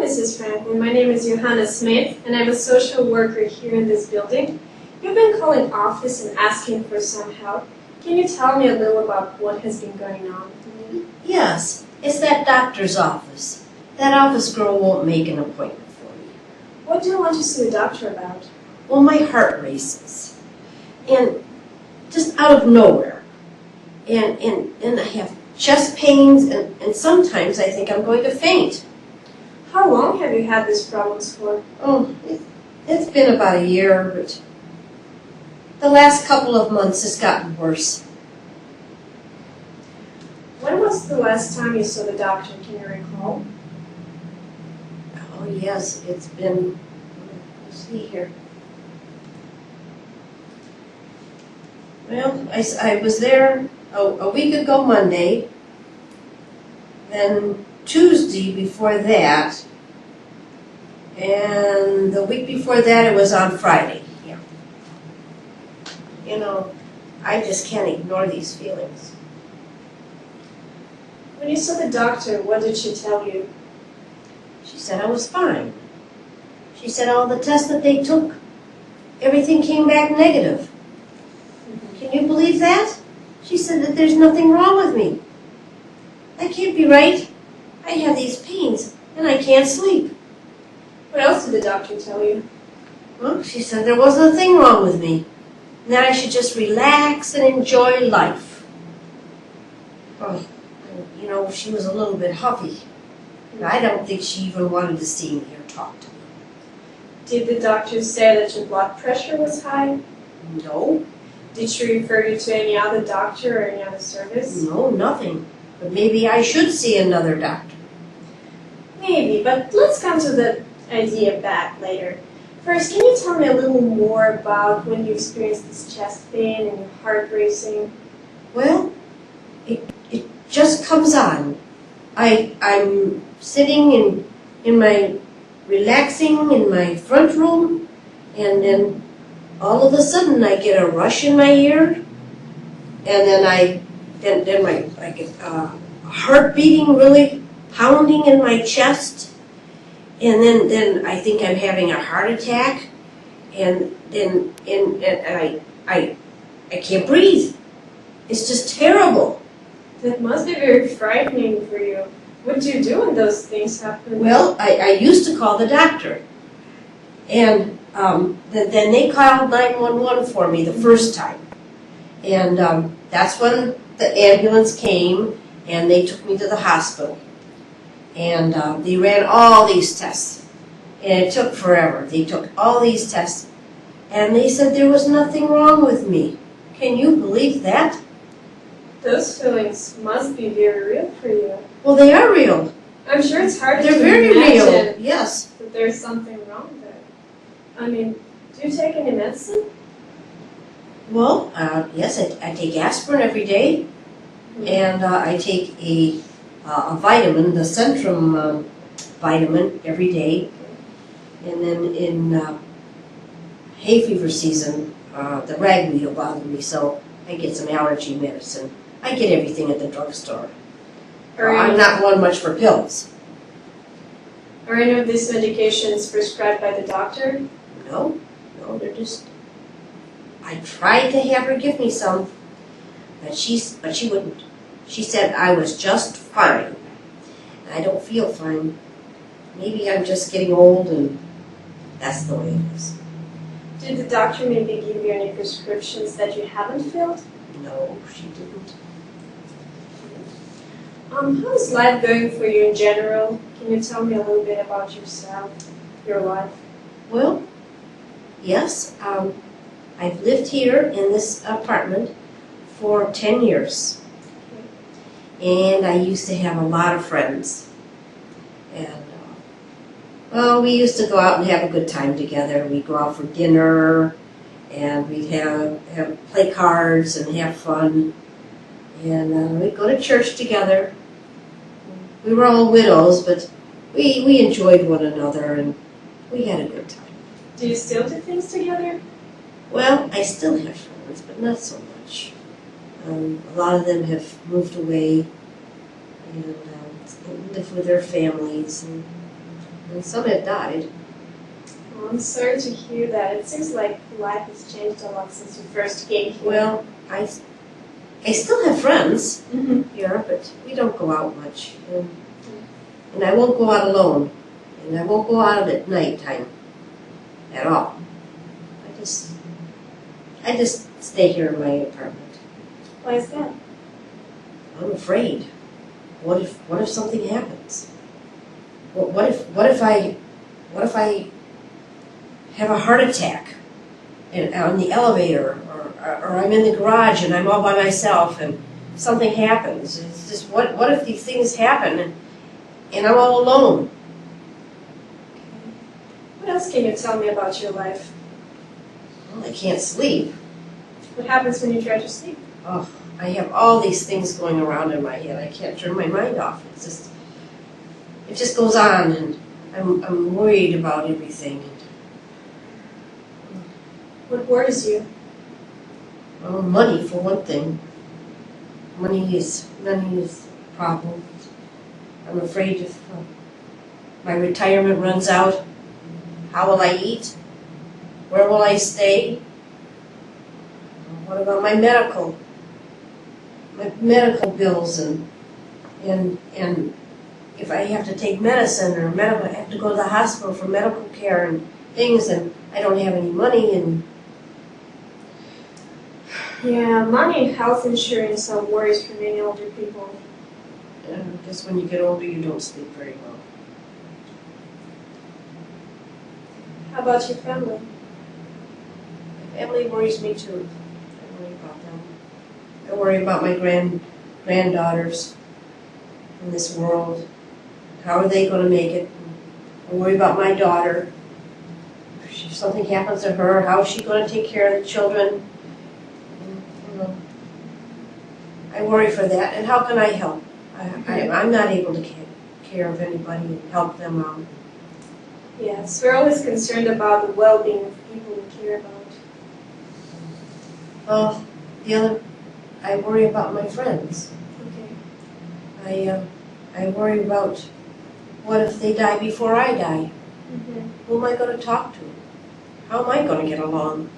Mrs. Franklin. My name is Johanna Smith, and I'm a social worker here in this building. You've been calling office and asking for some help. Can you tell me a little about what has been going on with you? Yes, it's that doctor's office. That office girl won't make an appointment for me. What do you want to see the doctor about? Well, my heart races. And just out of nowhere. And I have chest pains, and sometimes I think I'm going to faint. How long have you had these problems for? Oh, it's been about a year, but the last couple of months has gotten worse. When was the last time you saw the doctor? Can you recall? Oh, yes, it's been, let's see here. Well, I was there a week ago Monday, then Tuesday before that, and the week before that it was on Friday. Yeah. You know, I just can't ignore these feelings. When you saw the doctor, what did she tell you? She said I was fine. She said all the tests that they took, everything came back negative. Can you believe that? She said that there's nothing wrong with me. That can't be right. I have these pains, and I can't sleep. What else did the doctor tell you? Well, she said there was nothing wrong with me, and that I should just relax and enjoy life. Oh, and, you know, she was a little bit huffy, and I don't think she even wanted to see me or talk to me. Did the doctor say that your blood pressure was high? No. Did she refer you to any other doctor or any other service? No, nothing. But maybe I should see another doctor. Maybe, but let's come to the idea back later. First, can you tell me a little more about when you experienced this chest pain and your heart racing? Well, it just comes on. I'm sitting in my relaxing in my front room, and then all of a sudden I get a rush in my ear, and then I get heart beating, really pounding in my chest, and then I think I'm having a heart attack, and I can't breathe. It's just terrible. That must be very frightening for you. What do you do when those things happen? Well, I used to call the doctor, and then they called 911 for me the first time, and that's when the ambulance came and they took me to the hospital, and they ran all these tests, and it took forever. They took all these tests, and they said there was nothing wrong with me. Can you believe that? Those feelings must be very real for you. Well, they are real. I'm sure it's hard They're to very imagine real. Yes. that there's something wrong there. I mean, do you take any medicine? Well, yes, I take aspirin every day, and I take a vitamin, the Centrum vitamin, every day. And then in hay fever season, the ragweed will bother me, so I get some allergy medicine. I get everything at the drugstore. I'm not one much for pills. Are any of these medications prescribed by the doctor? No, they're just. I tried to have her give me some, but she wouldn't. She said I was just fine. I don't feel fine. Maybe I'm just getting old, and that's the way it is. Did the doctor maybe give you any prescriptions that you haven't filled? No, she didn't. How's life going for you in general? Can you tell me a little bit about yourself, your life? Well, yes. I've lived here in this apartment for 10 years. And I used to have a lot of friends. And, well, we used to go out and have a good time together. We'd go out for dinner, and we'd play cards and have fun. And we'd go to church together. We were all widows, but we enjoyed one another, and we had a good time. Do you still do things together? Well, I still have friends, but not so much. A lot of them have moved away and live with their families. And and some have died. Well, I'm sorry to hear that. It seems like life has changed a lot since you first came here. Well, I still have friends Mm-hmm. here, but we don't go out much. And I won't go out alone. And I won't go out at night time at all. I just stay here in my apartment. Why is that? I'm afraid. What if something happens? What if I have a heart attack on the elevator, or I'm in the garage and I'm all by myself and something happens? It's just what if these things happen and I'm all alone? What else can you tell me about your life? Well, I can't sleep. What happens when you try to sleep? Oh, I have all these things going around in my head. I can't turn my mind off. It just goes on, and I'm worried about everything. What worries you? Well, money for one thing. Money is a problem. I'm afraid if my retirement runs out, how will I eat? Where will I stay? What about my medical bills and if I have to take medicine or I have to go to the hospital for medical care and things, and I don't have any money, and Yeah, money and health insurance are worries for many older people. I guess when you get older you don't sleep very well. How about your family? My family worries me too. I worry about them. I worry about my granddaughters in this world. How are they going to make it? I worry about my daughter. If something happens to her, how is she going to take care of the children? I worry for that. And how can I help? I'm not able to take care of anybody and help them out. Yes, we're always concerned about the well-being of people we care about. Well, I worry about my friends. Okay. I worry about what if they die before I die? Mm-hmm. Who am I going to talk to? How am I going to get along?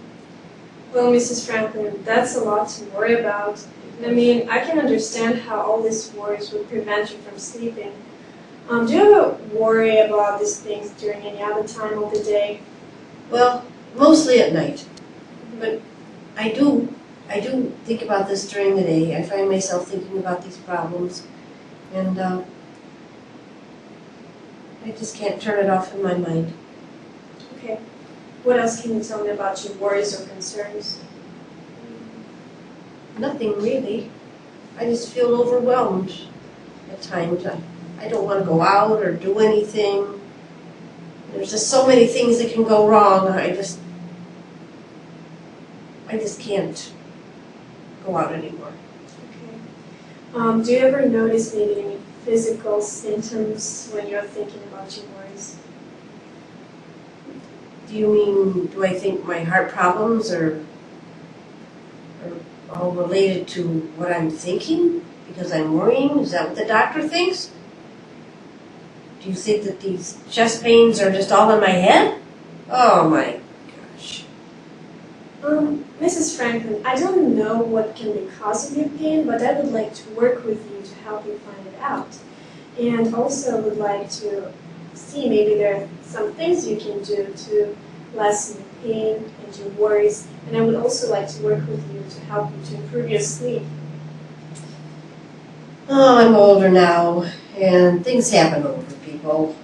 Well, Mrs. Franklin, that's a lot to worry about. I mean, I can understand how all these worries would prevent you from sleeping. Do you ever worry about these things during any other time of the day? Well, mostly at night. But I do think about this during the day. I find myself thinking about these problems, and I just can't turn it off in my mind. Okay. What else can you tell me about your worries or concerns? Nothing really. I just feel overwhelmed at times. I don't want to go out or do anything. There's just so many things that can go wrong. I just can't go out anymore. Okay. Do you ever notice maybe any physical symptoms when you're thinking about your worries? Do you mean, do I think my heart problems are all related to what I'm thinking because I'm worrying? Is that what the doctor thinks? Do you think that these chest pains are just all in my head? Oh my gosh. Mrs. Franklin, I don't know what can be causing your pain, but I would like to work with you to help you find it out. And also would like to see maybe there are some things you can do to lessen your pain and your worries. And I would also like to work with you to help you to improve your sleep. Oh, I'm older now, and things happen to older people,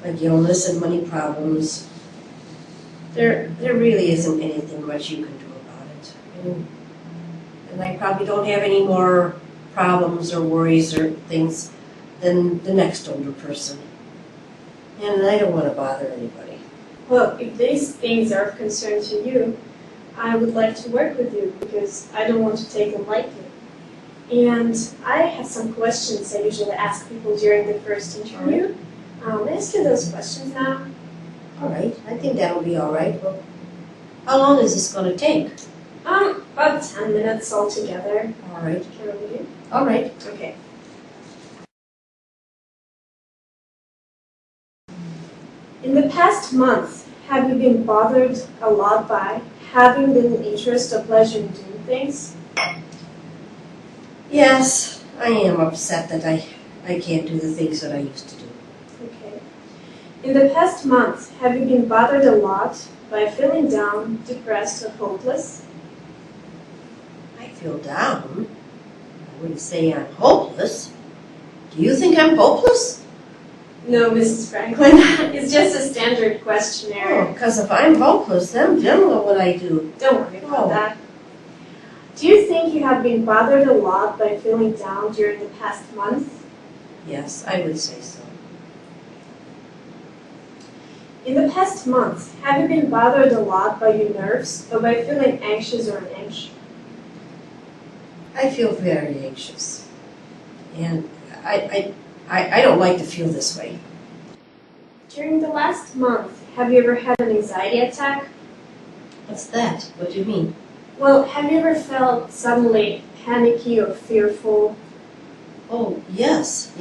like illness and money problems. There really isn't anything much you can do about it. And I probably don't have any more problems or worries or things than the next older person. And I don't want to bother anybody. Well, if these things are of concern to you, I would like to work with you because I don't want to take them lightly. And I have some questions I usually ask people during the first interview. May I ask you those questions now? All right, I think that'll be all right. Well, how long is this going to take? About 10 minutes altogether. All right. Can we do? All right. Okay. In the past month, have you been bothered a lot by having little interest or pleasure in doing things? Yes, I am upset that I can't do the things that I used to do. Okay. In the past month, have you been bothered a lot by feeling down, depressed, or hopeless? I feel down. I wouldn't say I'm hopeless. Do you think I'm hopeless? No, Mrs. Franklin. It's just a standard questionnaire. Because if I'm hopeless, then what would I do? Don't worry about Oh. that. Do you think you have been bothered a lot by feeling down during the past month? Yes, I would say so. In the past month, have you been bothered a lot by your nerves or by feeling anxious or on edge? I feel very anxious. And I don't like to feel this way. During the last month, have you ever had an anxiety attack? What's that? What do you mean? Well, have you ever felt suddenly panicky or fearful? Oh, yes.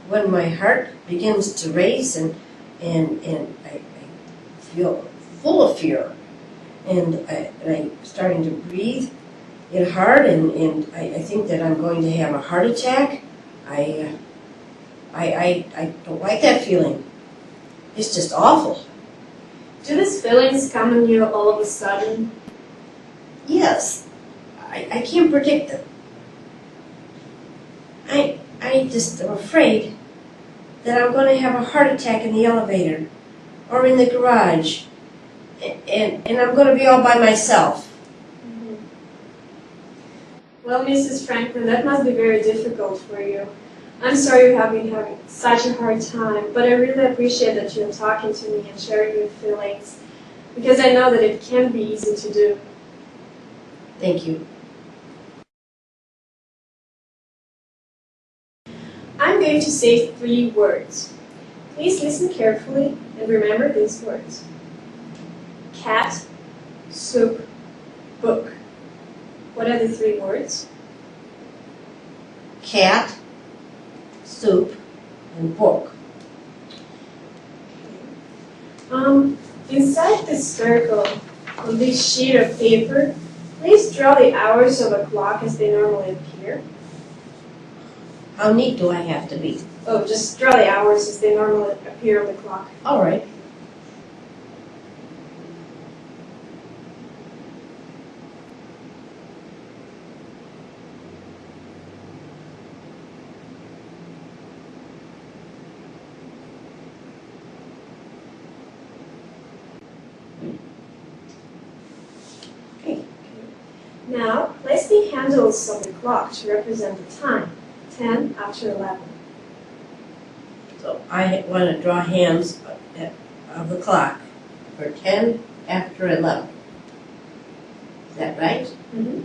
When my heart begins to race and I feel full of fear. And I'm starting to breathe it hard and I think that I'm going to have a heart attack. I don't like that feeling. It's just awful. Do these feelings come on you all of a sudden? Yes, I can't predict them. I just am afraid that I'm going to have a heart attack in the elevator or in the garage, and I'm going to be all by myself. Well, Mrs. Franklin, that must be very difficult for you. I'm sorry you have been having such a hard time, but I really appreciate that you're talking to me and sharing your feelings, because I know that it can be easy to do. Thank you. I'm going to say 3 words. Please listen carefully and remember these words. Cat, soup, book. What are the 3 words? Cat, soup, and book. Inside this circle, on this sheet of paper, please draw the hours of a clock as they normally appear. How neat do I have to be? Oh, just draw the hours as they normally appear on the clock. All right. Now, place the handles of the clock to represent the time, 10 after 11. So I want to draw hands of the clock for 10 after 11. Is that right? Mm-hmm.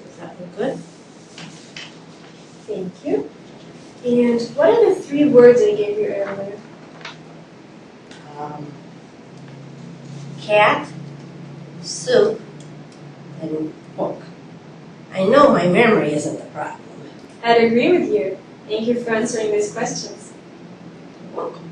Does that look good? Thank you. And what are the 3 words I gave you earlier? Cat, soup, and book. I know my memory isn't the problem. I'd agree with you. Thank you for answering these questions. Welcome.